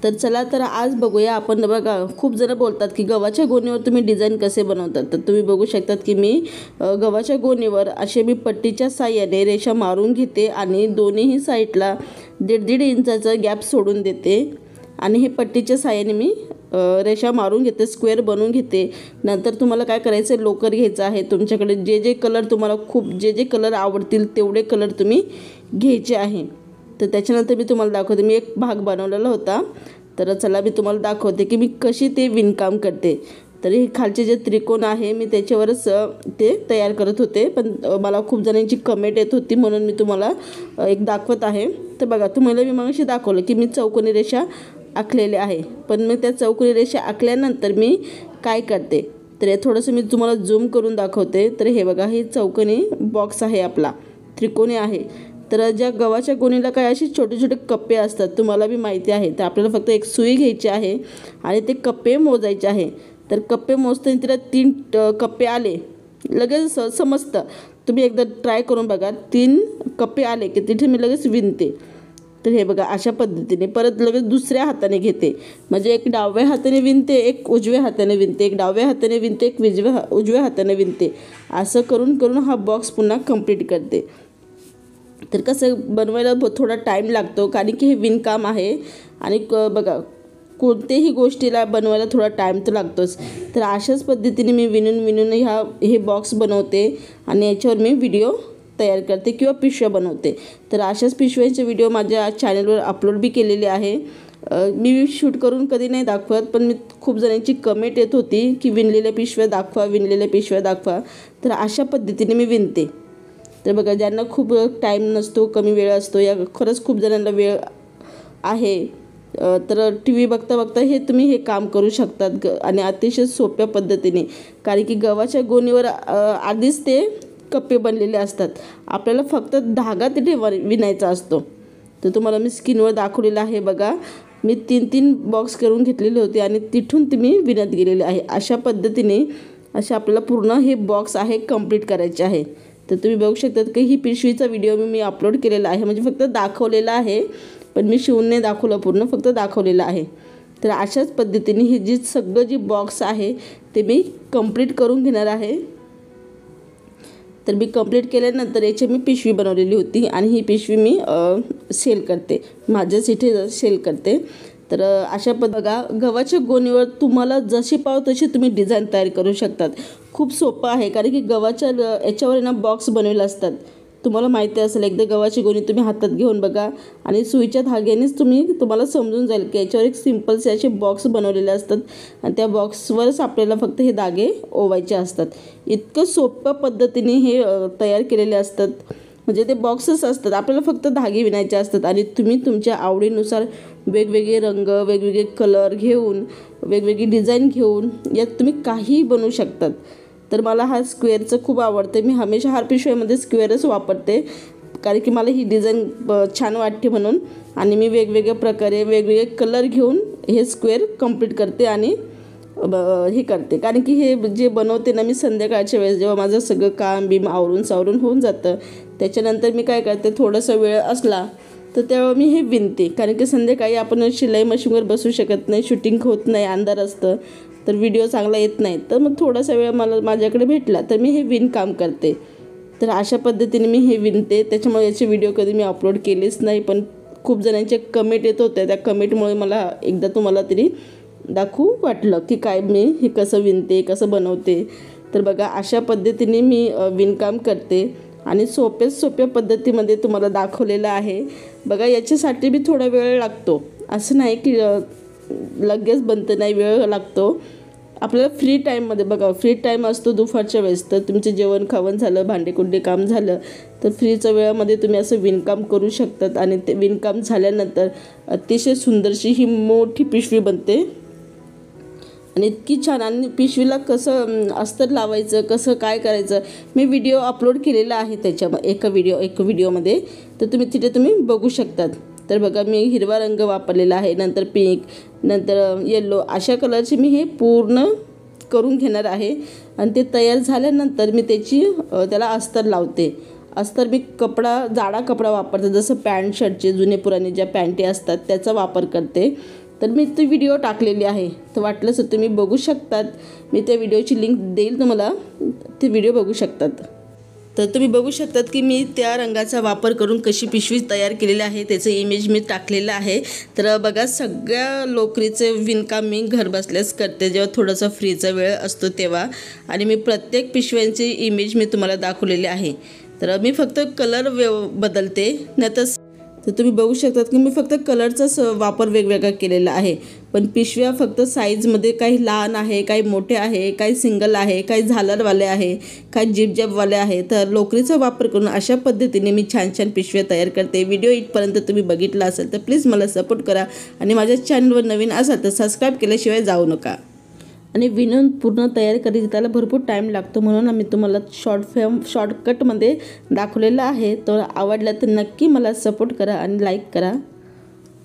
तर चला तर आज बघूया आपण। बघा खूप जण बोलतात की गव्हाच्या गोणीवर तुम्ही डिझाईन कसे बनवतात, तर तुम्ही बघू शकतात की मी गव्हाच्या गोणीवर असे मी पट्टीच्या साहाय्याने रेषा मारून घेते आणि दोन्ही साईडला 1.5 इंचाचा गॅप सोडून देते आणि हे पट्टीच्या साहाय्याने मी रेषा मारून घेते, स्क्वेअर बनवून घेते। नंतर तुम्हाला काय करायचं, लोकर घ्यायचं आहे। तुमच्याकडे जे कलर तुम्हाला जे कलर आवडतील तेवढे कलर तुम्ही घ्यायचे आहे। तर त्याच्यानंतर मी तुम्हाला दाखवते, मी एक भाग बनवलेला होता। तर चला मी तुम्हाला दाखवते की मी कशी ते विणकाम करते। तर हे खालचे जे त्रिकोण आहे मी त्याच्यावरच ते तयार करत होते, पण मला खूप जणांची कमेंट येत होती म्हणून मी तुम्हाला एक दाखवत आहे। तर बघा तुम्हाला मी मगाशी दाखवलं की मी चौकोनी रेषा आखलेले आहे, पण मी त्या चौकोनी रेषा आखल्यानंतर मी काय करते तर हे थोडंसं मी तुम्हाला झूम करून दाखवते। तर हे बघा, हे चौकोनी बॉक्स आहे आपला, त्रिकोणी आहे। तर ज्या गव्हाच्या गोणीला काय असे छोटे छोटे कप्पे असतात तुम्हाला बी माहिती आहे। तर आपल्याला फक्त एक सुई घ्यायची आहे आणि ते कप्पे मोजायचे आहे। तर कप्पे मोजताना तिला 3 कप्पे आले लगेच समजतं, तुम्ही एकदा ट्राय करून बघा। 3 कप्पे आले की तिथे मी लगेच विणते। तर हे बघा अशा पद्धतीने परत लगेच दुसऱ्या हाताने घेते, म्हणजे एक डाव्या हाताने विणते, एक उजव्या हाताने विणते, एक डाव्या हाताने विणते, एक उजव्या हाताने विणते। असं करून करून हा बॉक्स पुन्हा कंप्लीट करते। तर कसं बनवायला थोडा टाईम लागतो, कारण की हे विणकाम आहे आणि बघा कोणत्याही गोष्टीला बनवायला थोडा टाईम तर लागतोच। तर अशाच पद्धतीने मी विणून हे बॉक्स बनवते आणि याच्यावर मी व्हिडिओ तयार करते किंवा पिशव्या बनवते। तर अशाच पिशव्यांचे व्हिडिओ माझ्या चॅनलवर अपलोड बी केलेले आहे। मी शूट करून कधी नाही दाखवत, पण मी खूप जणांची कमेंट येत होती की विणलेल्या पिशव्या दाखवा, विणलेल्या पिशव्या दाखवा। तर अशा पद्धतीने मी विणते। तर बघा ज्यांना खूप टाईम नसतो, कमी वेळ असतो, या खरंच खूप जणांना वेळ आहे, तर टी व्ही बघता बघता तुम्ही हे काम करू शकतात आणि अतिशय सोप्या पद्धतीने। कारण की गव्हाच्या गोणीवर आधीच ते कप्पे बनलेले असतात, आपल्याला फक्त धागा तिथे विणायचा असतो। तर तुम्हाला मी स्क्रीनवर दाखवलेलं आहे बघा, मी 3 बॉक्स करून घेतलेले होते आणि तिथून तुम्ही विणत गेलेले आहे। अशा पद्धतीने आपल्याला पूर्ण हे बॉक्स आहे कंप्लीट करायचे आहे। तर तुम्ही बघू शकतात की ही पिशवीचा व्हिडिओ मी अपलोड केलेला आहे, म्हणजे फक्त दाखवलेला आहे, पण मी शिवून नाही दाखवलं पूर्ण, फक्त दाखवलेलं आहे। तर अशाच पद्धतीने ही सगळं जी बॉक्स आहे ते मी कंप्लीट करून घेणार आहे। तर मी कंप्लीट केल्यानंतर याची मी पिशवी बनवलेली होती आणि ही पिशवी मी सेल करते, माझ्याच इथे सेल करते। तर अशा बघा गव्हाच्या गोणीवर तुम्हाला जशी पाव तशी तुम्ही डिझाईन तयार करू शकतात। खूप सोपं आहे, कारण की गव्हाच्या याच्यावर ना बॉक्स बनवलेले असतात, तुम्हाला माहिती असेल। एकदा गव्हाची गोणी तुम्ही हातात घेऊन बघा आणि सुईच्या धाग्यानेच तुम्हाला समजून जाईल की याच्यावर एक सिम्पलसे असे बॉक्स बनवलेले असतात आणि त्या बॉक्सवरच आपल्याला फक्त हे धागे ओवायचे असतात। इतकं सोप्या पद्धतीने हे तयार केलेले असतात, म्हणजे ते बॉक्सच असतात, आपल्याला फक्त धागे विणायचे असतात आणि तुम्ही तुमच्या आवडीनुसार वेगवेगळे रंग, वेगवेगळे कलर घेऊन, वेगवेगळी डिझाईन घेऊन यात तुम्ही काहीही बनवू शकतात। तर मला हा स्क्वेअरचं खूप आवडतं, मी हमेशा हर पिशव्यामध्ये स्क्वेअरच वापरते, कारण की मला ही डिझाईन छान वाटते म्हणून। आणि मी वेगवेगळ्या प्रकारे वेगवेगळे कलर घेऊन हे स्क्वेअर कंप्लीट करते आणि हे करते, कारण की हे जे बनवते ना मी संध्याकाळच्या वेळेस, जेव्हा माझं सगळं काम बीम आवरून सावरून होऊन जातं, त्याच्यानंतर मी काय करते, थोडासा वेळ असला तर तेव्हा मी हे विणते। कारण की संध्याकाळी आपण शिलाई मशीनवर बसू शकत नाही, शूटिंग होत नाही, अंधार असतं, तर व्हिडिओ चांगला येत नाही। तर मग थोडासा वेळ माझ्याकडे भेटला तर मी हे विणकाम करते। तर अशा पद्धतीने मी हे विणते, त्याच्यामुळे याचे व्हिडिओ कधी मी अपलोड केलेच नाही, पण खूप जणांचे कमेंट येत होत्या, त्या कमेंटमुळे मला एकदा तुम्हाला तरी दाखवू वाटलं की काय मी हे कसं विणते, कसं बनवते। तर बघा अशा पद्धतीने मी विणकाम करते आणि सोप्या पद्धतीमध्ये तुम्हाला दाखवलेलं आहे। बघा याच्यासाठी बी थोडा वेळ लागतो, असं नाही की लगेच बनतं, नाही, वेळ लागतो आपल्याला फ्री टाईममध्ये। बघा फ्री टाईम असतो दुपारच्या वेळेस, तर तुमचं जेवण खावण झालं, भांडेकुंडे काम झालं, तर फ्रीच्या वेळामध्ये तुम्ही असं विणकाम करू शकतात आणि ते विणकाम झाल्यानंतर अतिशय सुंदरशी ही मोठी पिशवी बनते आणि इतकी छान। आणि पिशवीला कसं अस्तर लावायचं, कसं काय करायचं, मी व्हिडिओ अपलोड केलेला आहे त्याच्या एक व्हिडिओमध्ये, तर तिथे तुम्ही बघू शकतात। तर बघा मी हिरवा रंग वापरलेला आहे, नंतर पिंक, नंतर येलो, अशा कलरचे मी हे पूर्ण करून घेणार आहे आणि ते तयार झाल्यानंतर मी त्याला अस्तर लावते। अस्तर मी जाडा कपडा वापरते, जसं पॅन्ट शर्टचे जुने पुराणे ज्या पॅन्टी असतात त्याचा वापर करते। तर मी ती व्हिडिओ टाकलेली आहे, तर वाटलंच तर तुम्ही बघू शकतात. मी त्या व्हिडिओची लिंक देईल तुम्हाला, ते व्हिडिओ बघू शकतात. तर तुम्ही बघू शकतात की मी त्या रंगाचा वापर करून कशी पिशवी तयार केलेली आहे, त्याचं इमेज मी टाकलेलं आहे. तर बघा, सगळ्या लोकरीचे विणकाम मी घर बसल्यास करते जेव्हा थोडासा फ्रीचा वेळ असतो तेव्हा. आणि मी प्रत्येक पिशव्यांची इमेज मी तुम्हाला दाखवलेली आहे. तर मी फक्त कलर बदलते, नाही तर तुम्ही बघू शकतात की मी फक्त कलरचाच वापर वेगवेगळा केलेला आहे. पण पिशव्या फक्त साईजमध्ये काही लहान आहे, काही मोठे आहे, काही सिंगल आहे, काही झालरवाले आहे, काही जिबजॅबवाले आहे. तर लोकरीचा वापर करून अशा पद्धतीने मी छान छान पिशव्या तयार करते. व्हिडिओ इथपर्यंत तुम्ही बघितला असेल तर प्लीज मला सपोर्ट करा आणि माझ्या चॅनलवर नवीन असाल तर सबस्क्राईब केल्याशिवाय जाऊ नका. आणि विणून पूर्ण तयार करायची त्याला भरपूर टाईम लागतो, म्हणून आम्ही तुम्हाला शॉर्टकटमध्ये दाखवलेलं आहे. तर आवडलं तर नक्की मला सपोर्ट करा आणि लाईक करा.